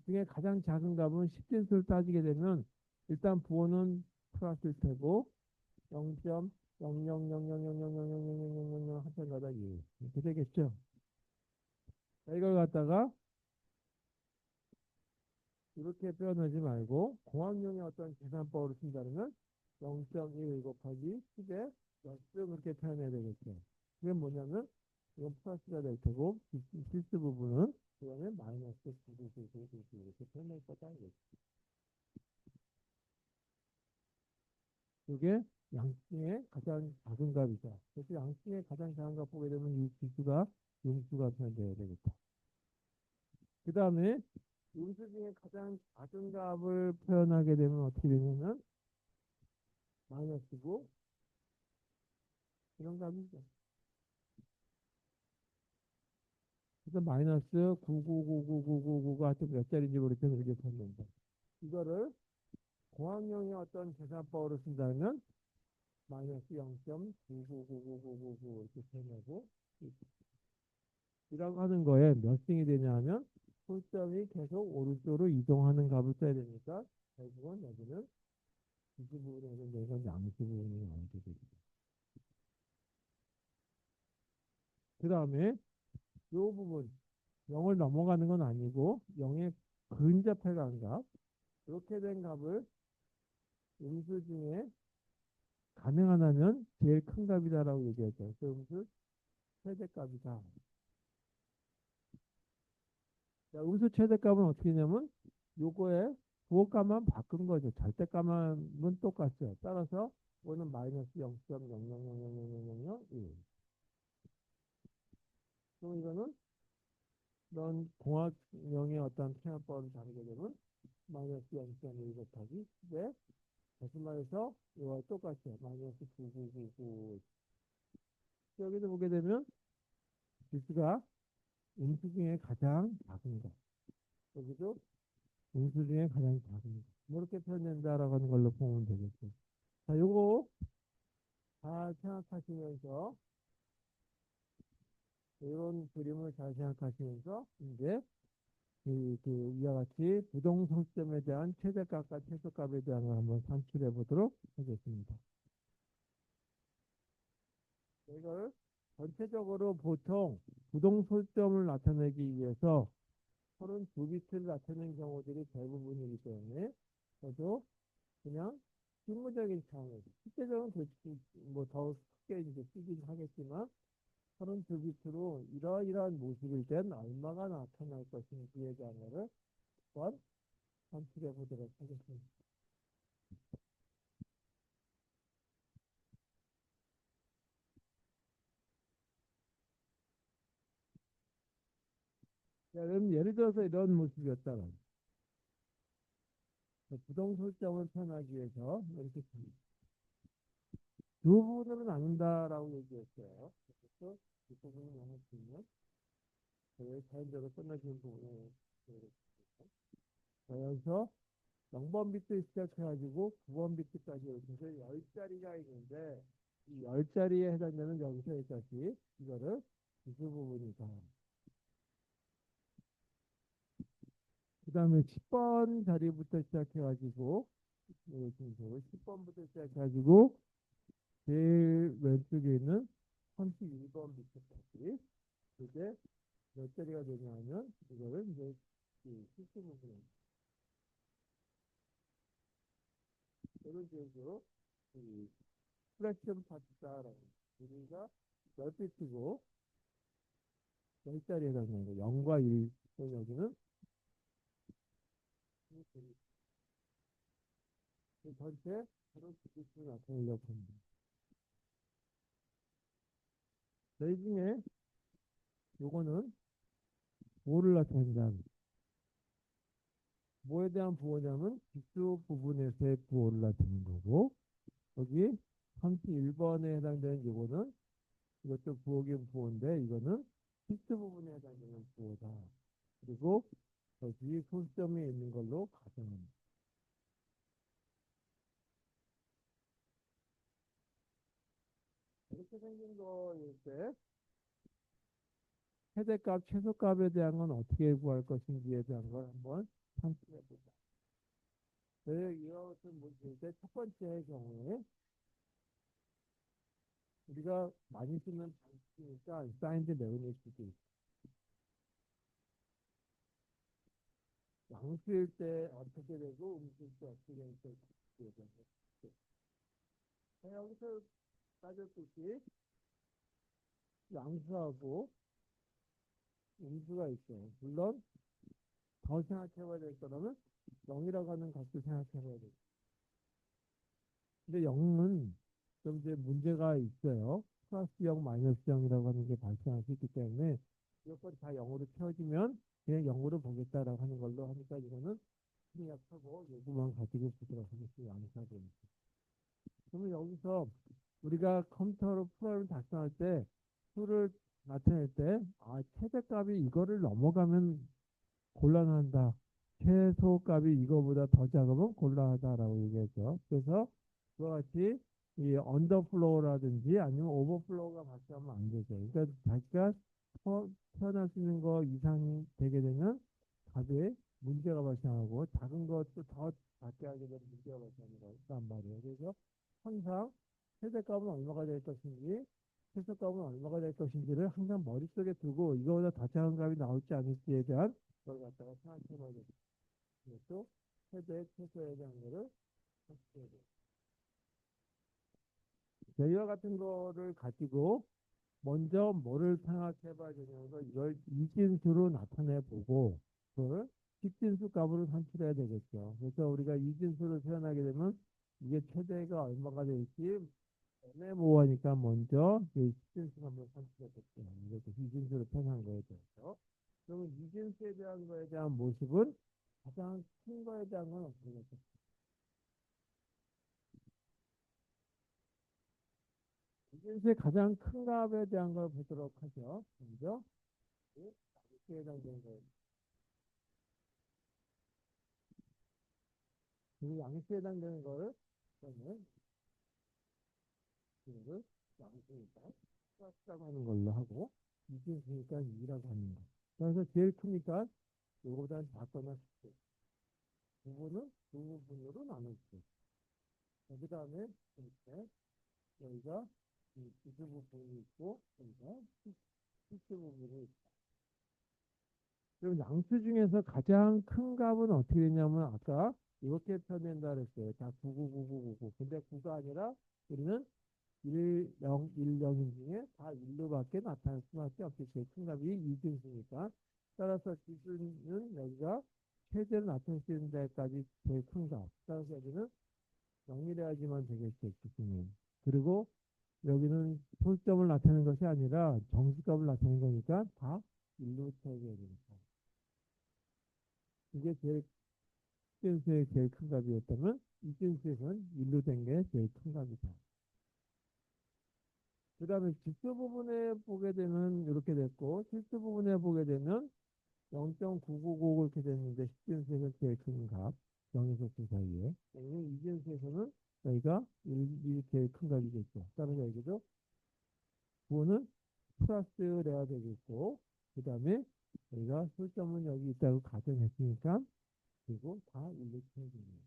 중에 가장 작은 값은 십진수를 따지게 되면 일단 부호는 플러스일 테고 0.000000000000 한편가다 2 이렇게 되겠죠. 자, 이걸 갖다가 이렇게 표현하지 말고 공학용의 어떤 계산법으로 쓴다면 0.1 곱하기 10에 몇승 그렇게 표현해야 되겠죠. 그게 뭐냐면 이건 플러스가 될 테고 필수 부분은 그다음에 마이너스 9999 이렇게 표현할 거다 이거죠. 이게 양수의 가장 작은 값이죠. 그래서 양수의 가장 작은 값 보게 되면 이 지수가 음수가 표현되어야 되겠다. 그 다음에 음수 중에 가장 작은 값을 표현하게 되면 어떻게 되냐면 마이너스고 이런 값이죠. 그래서 마이너스 9999999가 하여튼 몇 자리인지 모르겠지만 이렇게 표현된다. 이거를 공학용의 어떤 계산법으로 쓴다면 마이너스 0.9999999 이렇게 표현하고 이라고 하는 거에 몇 승이 되냐 하면 초점이 계속 오른쪽으로 이동하는 값을 써야 되니까 결국은 여기는 지수 부분에 해당되는 양수 부분이 나오게 됩니다. 그 다음에 이 부분 0을 넘어가는 건 아니고 0에 근접해 간 값 이렇게 된 값을 음수 중에 가능하다면 제일 큰 값이다라고 얘기하죠. 그 음수 최대값이다. 자, 음수 최대값은 어떻게 되냐면 요거에 부호값만 바꾼 거죠. 절대값은 똑같죠. 따라서 이거는 마이너스 0.00000001. 그럼 이거는 넌 공학용의 어떤 표현법을 다르게 되면 마이너스 0.1 곱하기 10에 다시 말해서 이거 똑같죠. 마이너스 9999. 여기도 보게 되면 지수가 음수 중에 가장 작은 거. 여기도 음수 중에 가장 작은 거. 뭐 이렇게 표현된다라고 하는 걸로 보면 되겠죠. 자, 요거 잘 생각하시면서 이런 그림을 잘 생각하시면서 이제 이와 같이 부동성점에 대한 최대값과 최소값에 대한 걸 한번 산출해 보도록 하겠습니다. 이걸 전체적으로 보통 부동소점을 나타내기 위해서 32비트를 나타내는 경우들이 대부분이기 때문에 저도 그냥 실무적인 차원에서 실제적으로 솔직히 뭐더 크게 이제 쓰긴 하겠지만 32비트로 이러이러한 모습일 땐 얼마가 나타날 것인지에 대한 거를 한번 산출해 보도록 하겠습니다. 자, 그럼 예를 들어서 이런 모습이었다면 부동소점을 표현하기 위해서 이렇게 두 부분으로 나눈다라고 얘기했어요. 그래서 이 부분을 나눠주면 자연적으로 끝나시는 부분을 그래서 0번 비트 시작해가지고 9번 비트까지 이렇게 해서 10자리가 있는데 이 10자리에 해당되는 여기서 여기까지 이거를 기수 부분이다. 그 다음에 10번 자리부터 시작해가지고 10번부터 시작해가지고 제일 왼쪽에 있는 31번 비트까지 이게 몇 자리가 되냐면 이거를 이제 실수 부분에 이런 식으로 이 프랙션 파트다라고 우리가 10비트고 10자리에 해당되는 거 0과 1 여기는 전체 그런 비트를 나타내려고 합니다. 저희 중에 요거는 뭐를 나타낸다. 뭐에 대한 부호냐면 기수 부분에서의 부호를 나타내는 거고 여기 31번에 해당되는 요거는 이것도 부호긴 부호인데 이거는 필수 부분에 해당되는 부호다. 그리고 여기 소수점이 있는 걸로 가정합니다. 이렇게 생긴 거일 때 최대값, 최소값에 대한 건 어떻게 구할 것인지에 대한 걸 한번 상상해 보자. 이와 같은 문제일 때 첫 번째의 경우에 우리가 많이 쓰는 방식이니까 사인드 내용일 수도 있고 양수일 때 어떻게 되고 음수일 때 어떻게 될지 여기서 따졌듯이 양수하고 음수가 있어요. 물론 더 생각해봐야 될 거라면 0이라고 하는 값도 생각해봐야 돼요. 근데 0은 좀 이제 문제가 있어요. 플러스 0, 마이너스 0이라고 하는 게 발생할 수 있기 때문에 무조건 다 0으로 채워지면 그냥 0으로 보겠다라고 하는 걸로 하니까 이거는 생략하고 요구만 가지고 보도록 하겠습니다. 양사분. 그러면 여기서 우리가 컴퓨터로 프로그램을 작성할 때 수를 나타낼 때 최대값이 이거를 넘어가면 곤란한다. 최소값이 이거보다 더 작으면 곤란하다라고 얘기했죠. 그래서 그와 같이 이 언더플로우라든지 아니면 오버플로우가 발생하면 안 되죠. 그러니까 자기가 태어날 수 있는 거 이상이 되게 되면 값에 문제가 발생하고 작은 것도 더 작게 하게 되면 문제가 발생한단 말이에요. 그래서 항상 최대값은 얼마가 될 것인지 최소값은 얼마가 될 것인지를 항상 머릿속에 두고 이거보다 더 작은 값이 나올지 않을지에 대한 그걸 갖다가 생각해봐야 되겠죠. 최대, 최소에 대한 거를 저희와 같은 거를 가지고 먼저 뭐를 생각해 봐야 되냐면 이걸 이진수로 나타내 보고 그걸 식진수 값으로 산출해야 되겠죠. 그래서 우리가 이진수를 표현하게 되면 이게 최대가 얼마가 될지 애매모호하니까 먼저 이 식진수 한번 산출해 볼게요. 이렇게 이진수로 표현한 거에 대해서. 그러면 이진수에 대한 거에 대한 모습은 가장 큰 거에 대한 건 어떻게 될까요? 이진수의 가장 큰 값에 대한 걸 보도록 하죠. 먼저 양수에 해당되는 거예요. 그 양수에 해당되는 거를 그러면 이거를 양수니까 플러스라고 하는 걸로 하고 이진수니까 2라고 하는 거. 그래서 제일 크니까 요거보다 작거나 쉽게 부분은 두 부분으로 나눌 수 있고 그 다음에 이렇게 여기가 이 기수 부분이 있고 여기가 실수 부분이 있고 그럼 양수 중에서 가장 큰 값은 어떻게 되냐면 아까 이렇게 표현된다 그랬어요. 자, 999999. 근데 9가 아니라 우리는 1, 0, 1, 0인 중에 다 1로밖에 나타날 수밖에 없지. 제일 큰 값이 이진수니까. 따라서 기준은 여기가 최대로 나타낼 수 있는 데까지 제일 큰 값. 따라서 여기는 0이라야지만 되겠죠. 기준은. 그리고 여기는 소수점을 나타내는 것이 아니라 정수값을 나타내는 거니까 다 1로 채워야 되니까. 이게 제일 이진수의 제일 큰 값이었다면 이진수에서는 1로 된 게 제일 큰 값이다. 그 다음에 직수 부분에 보게 되면 이렇게 됐고 실수 부분에 보게 되면 0.999 이렇게 됐는데 식진수에서 제일 큰 값 0에서 9 사이에 이진수에서는 여기가 1이 제일 큰 값이겠죠. 따라서 여기도 9는 플러스를 해야 되겠고 그 다음에 여기가 술점은 여기 있다고 가정했으니까 그리고 다 1로 채워줍니다.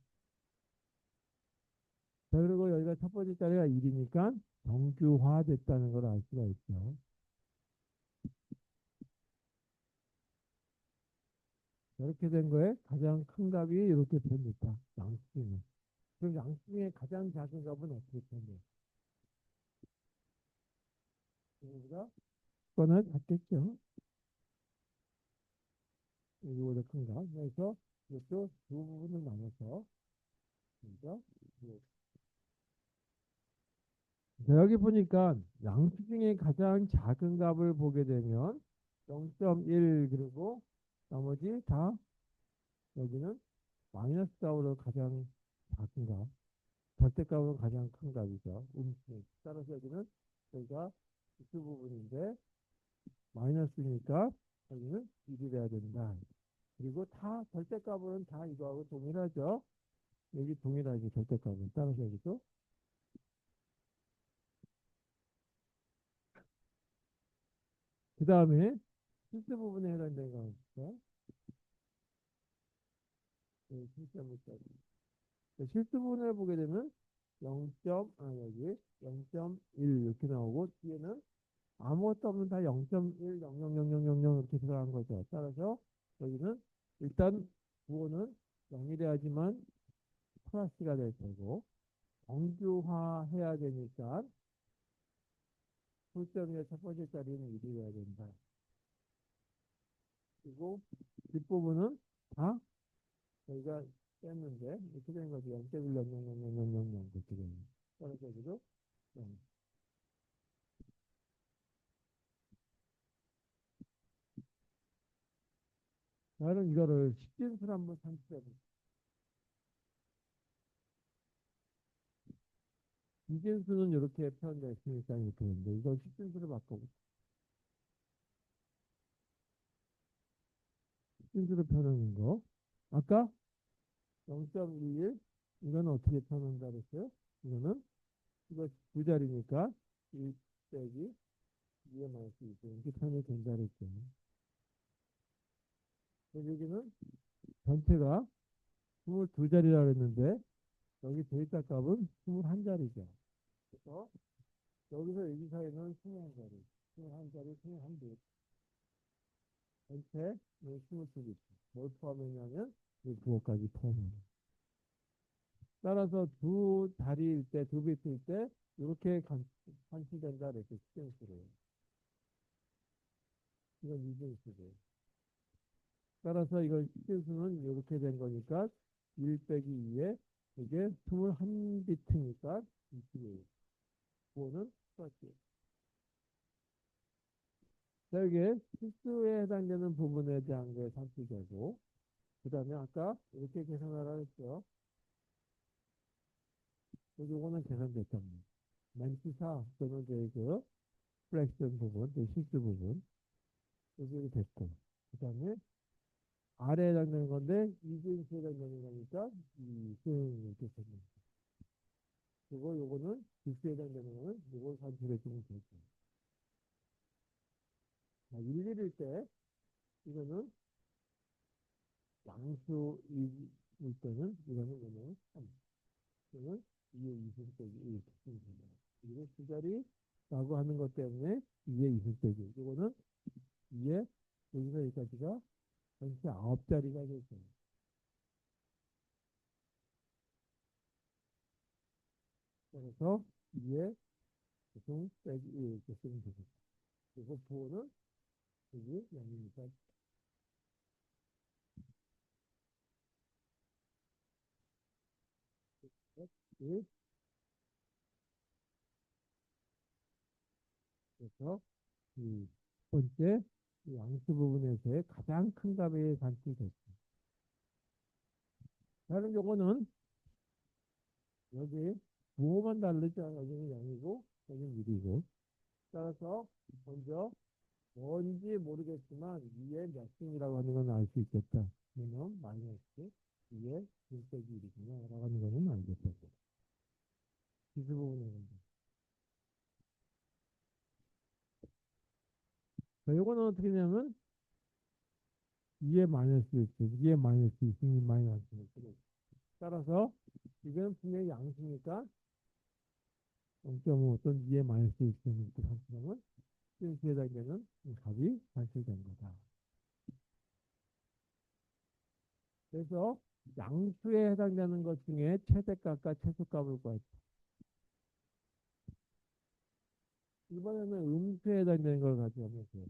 자, 그리고 여기가 첫 번째 자리가 1이니까 정규화 됐다는 걸 알 수가 있죠. 이렇게 된 거에 가장 큰 값이 이렇게 됩니다. 양수는. 그럼 양수 중에 가장 작은 값은 어떻게 되냐? 이거보다 거나 작겠죠. 이거보다 큰 값. 그래서 이것도 두 부분을 나눠서 그죠? 자, 여기 보니까 양수 중에 가장 작은 값을 보게 되면 0.1 그리고 나머지 다 여기는 마이너스 값으로 가장 작은 값. 절대값은 가장 큰 값이죠. 따라서 여기는 저희가 기수 부분인데 마이너스니까 여기는 1이 돼야 된다. 그리고 다 절대값은 다 이거하고 동일하죠. 여기 동일하죠. 절대값은. 따라서 여기도 그 다음에 실수 부분에 해당되는 거 있죠. 실수 부분을 보게 되면 여기 0.1 이렇게 나오고 뒤에는 아무것도 없는 다 0.1, 0.0000 이렇게 들어간 거죠. 따라서 여기는 일단 구호는 0이 돼야지만 플러스가 될 거고 정규화 해야 되니까 풀점의 첫 번째 자리는 1이 돼야 된다. 그리고 뒷부분은 다 저희가 뺐는데 이렇게 된 거죠. 0.1, 0.0000 이렇게 되는 거죠. 따라서 여기도 0. 나는 이거를 식진수로 한번 산출해 볼게요. 이진수는 이렇게 표현되어 있으니까 이렇게 되는데 이걸 식진수로 바꿔볼게요. 식진수로 표현하는 거. 아까 0.11 이건 어떻게 표현한다 그랬어요? 이거는 이거 두 자리니까 1 빼기 2의 마이너스 2 이렇게 표현이 된다 그랬죠. 여기는 전체가 22자리라 그랬는데 여기 데이터 값은 21자리죠. 그래서 여기서 여기 사이는 21자리, 21자리, 21개. 전체 22개. 뭘 포함했냐면 이 부호까지 포함합니다. 따라서 두 다리일 때, 두 비트일 때, 이렇게 간수된다, 이렇게 시경수로. 이건 이중수고. 따라서 이걸 시경수는 이렇게 된 거니까, 1 빼기 2에, 이게 21비트니까, 21. 9는 똑같지. 자, 이게 필수에 해당되는 부분에 대한 게 산수되고, 그 다음에 아까 이렇게 계산하라 했죠. 요거는 계산됐답니다. 멘티사 또는 그 프랙션 부분, 또 실수 부분, 여기 됐고, 그 다음에 아래에 해당되는 건데, 이중수에 해당되는 거니까, 이승 이렇게 됩니다. 그리고 요거는 기수에 해당되는 거는 요걸 산출해 주면 되죠. 자, 1, 1일 때, 이거는 양수일 때는, 이거는 3. 이거는 2의 2승 빼기 1 이렇게 쓰면 됩니다. 그리고 두 자리라고 하는 것 때문에 2의 2승 빼기. 이거는 2의 여기서 여기까지가 전체 9자리가 되죠. 그래서 2의 2승 빼기 1 이렇게 쓰면 되겠다. 그리고 부호는 여기 0이니까 일. 그래서 이 번째 이 양수 부분에서의 가장 큰 값의 관점이 됐습니다. 다른 경우는 여기 부호만 다르죠. 여기는 0이고 여기는 1이고 따라서 먼저 뭔지 모르겠지만 2의 몇 승이라고 하는 건 알 수 있겠다. 그러면 마이너스 2의 1 빼기 1이구나 라고 하는 거는 알겠다. 기수 부분은 자, 이거는 어떻게 되냐면 2의 마이너스 1승, 2의 마이너스 2승이 마이너스 1승. 따라서 이건 분명히 양수니까 0.5 또는 2의 마이너스 1승 이렇게 산수하면 실수에 해당되는 값이 발생된 거다. 그래서 양수에 해당되는 것 중에 최대값과 최소값을 구했다. 이번에는 음수에 해당되는 걸 가져오면 돼요.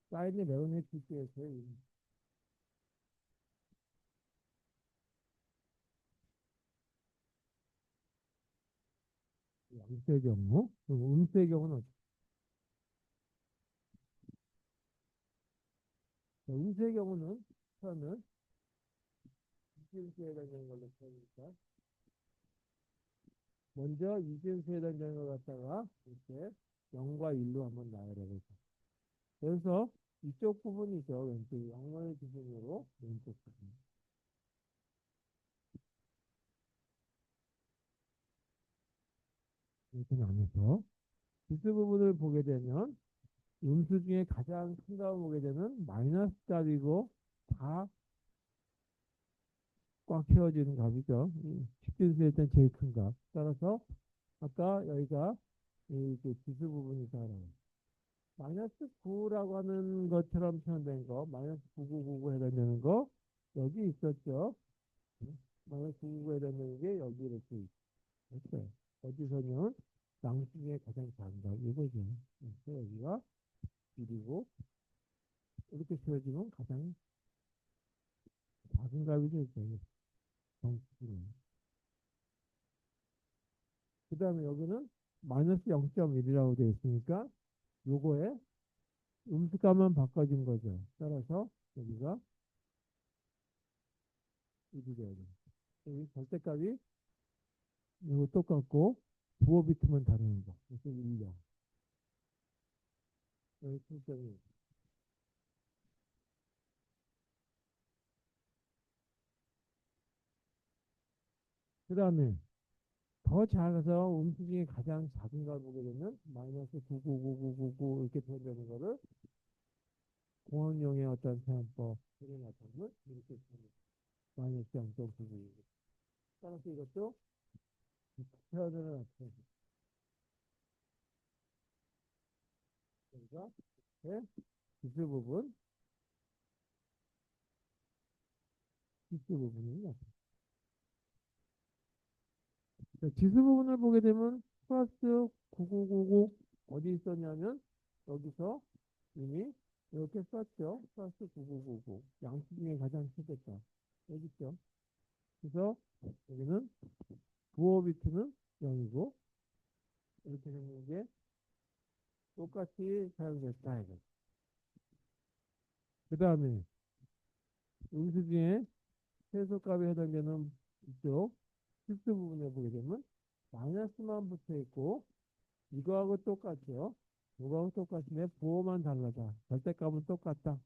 사인이 매운의 기수에서의 양수의 경우, 그리고 음수의 경우는 어떻게? 음수의 경우는 처음은 이진수에 해당되는 걸로 쳐니까 먼저 이진수에 해당되는 걸 갖다가 이렇게 0과 1로 한번 나열해보자. 그래서 이쪽 부분이죠. 왼쪽 영어의 기준으로 왼쪽 부분. 이렇게 나눠서 지수 부분을 보게 되면 음수 중에 가장 큰 값을 보게 되면 마이너스 값이고 다 꽉 채워지는 값이죠. 10진수에 일단 제일 큰 값. 따라서 아까 여기가 그 지수 부분이 살아요. 마이너스 9라고 하는 것처럼 표현된 거, 마이너스 9999 해당되는 거, 여기 있었죠. 마이너스 999 해당되는 게 여기 이렇게 있어요. 어디서는 양수 중에 가장 작은 값, 이거죠. 그래서 여기가 1이고, 이렇게 채워지면 가장 작은 값이 되죠. 정수는. 그 다음에 여기는 마이너스 0.1이라고 되어 있으니까 요거에 음수값만 바꿔준 거죠. 따라서 여기가 1이 돼야 돼요. 여기 절대값이 이거 똑같고 부호 비트만 다르는 거. 그래서 1요. 여기 출점이. 그 다음에 더 작아서 음수 중에 가장 작은 걸 보게 되면 마이너스 9999999 이렇게 표현되는 거를 공학용의 어떤 표현법 이렇게 나타내면 이렇게 마이너스 0.99. 따라서 이것도 표현을 나타내죠. 여기가 네, 지수 부분, 지수 부분이 나타납니다. 지수 부분을 보게 되면 플러스 9999 어디 있었냐면 여기서 이미 이렇게 썼죠. 플러스 9999 양수 중에 가장 크겠다. 여기 있죠. 그래서 여기는 부호 비트는 0이고 이렇게 되는 게 똑같이 사용됐다. 그 다음에 음수 중에 최소값에 해당되는 이쪽 실수 부분에 보게 되면 마이너스만 붙어 있고 이거하고 똑같죠. 이거하고 똑같은데 부호만 달라다. 절대값은 똑같다.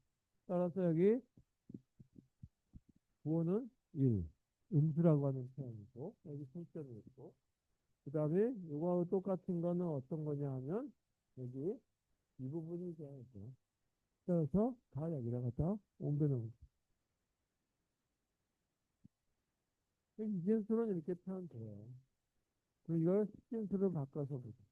따라서 여기 부호는 1. 음수라고 하는 표현이고 여기 손점이 있고 그 다음에 이거하고 똑같은 거는 어떤 거냐 하면 여기 이 부분이 돼야죠. 따라서 다 여기다 갖다 옮겨놓은 이진수는 이렇게 표현 돼요. 그리고 이걸 식진수로 바꿔서 보죠.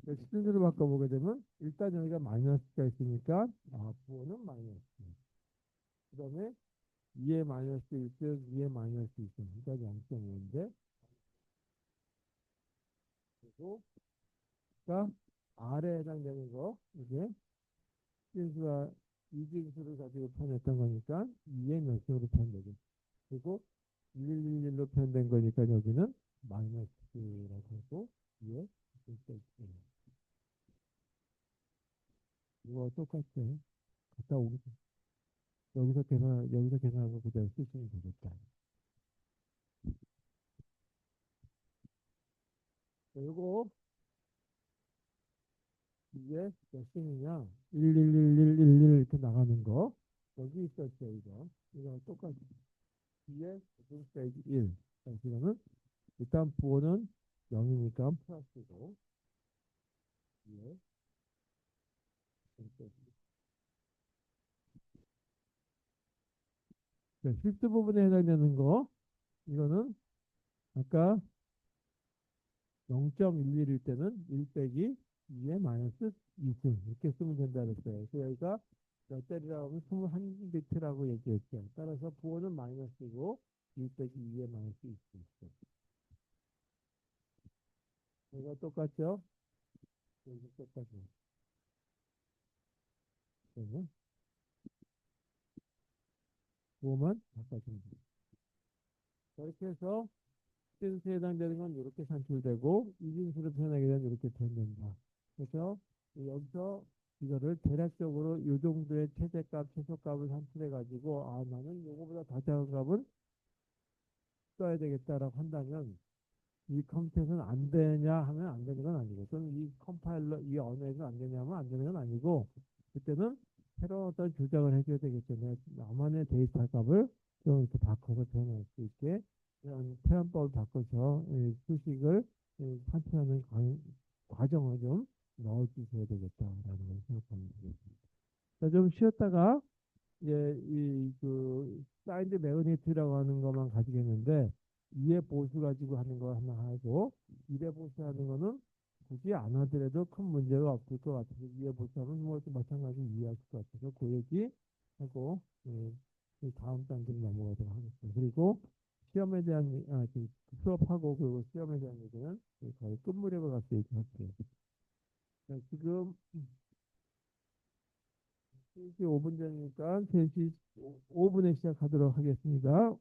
식진수로 바꿔보게 되면 일단 여기가 마이너스가 있으니까 부호는 마이너스. 그 다음에 2에 마이너스 1즉 2에 마이너스 2즉 그러니까 0.5인데 그리고 그러니까 R에 해당되는 거 이게 진수와 이진수를 가지고 표현했던 거니까 2의 몇으로 표현되죠. 그리고 1111로 표현된 거니까 여기는 마이너스라고 하고 2에 이거 똑같이 갖다 오기 여기서 계산하고 그대로 쓰시면 되겠다. 그리고 이게 몇 승이냐? 111111 이렇게 나가는 거. 여기 있었죠, 이거. 이거 똑같이. 뒤에 무슨 스테이지 1. 이거는 일단 부호는 0이니까 플러스고, 뒤에 실수 부분에 해당되는 거. 이거는 아까 0.11일 때는 1 빼기 2의 마이너스 2승 이렇게 쓰면 된다 그랬어요. 그래서 여기가 몇 대리라고 하면 21비트라고 얘기했죠. 따라서 부호는 마이너스고 1 빼기 2의 마이너스 2승. 이거 똑같죠? 여기 똑같죠. 그러면 부호만 바꿔주면 돼요. 이렇게 해서 진수에 해당되는 건 이렇게 산출되고 이진수를 표현하게 되면 이렇게 표현된다. 그래서 여기서 이거를 대략적으로 이 정도의 최대값, 최소값을 산출해 가지고 나는 요거보다 더 작은 값은 써야 되겠다라고 한다면 이 컴퓨터에서는 안 되냐 하면 안 되는 건 아니고 또는 이 컴파일러 이 언어에서 안 되냐 하면 안 되는 건 아니고 그때는 새로운 어떤 조작을 해줘야 되겠죠. 나만의 데이터 값을 좀 이렇게 바꿔서 표현할 수 있게 이런 표현법을 바꿔서 수식을 산출하는 과정을 좀 넣어주셔야 되겠다라는 걸 생각합니다. 자, 좀 쉬었다가 이제 이그 사인드 매그니트라고 하는 것만 가지겠는데 2의 보수 가지고 하는 거 하나 하고 1의 보수 하는 거는 굳이 안 하더라도 큰 문제가 없을 것 같아서 2의 보수하면 뭐 마찬가지로 이해할 것 같아서 그 얘기 하고 다음 단계로 넘어가도록 하겠습니다. 그리고 시험에 대한 수업하고 그리고 시험에 대한 얘기는 거의 끝무렵에 가서 얘기할게요. 자, 지금 3시 5분 전이니까 3시 5분에 시작하도록 하겠습니다.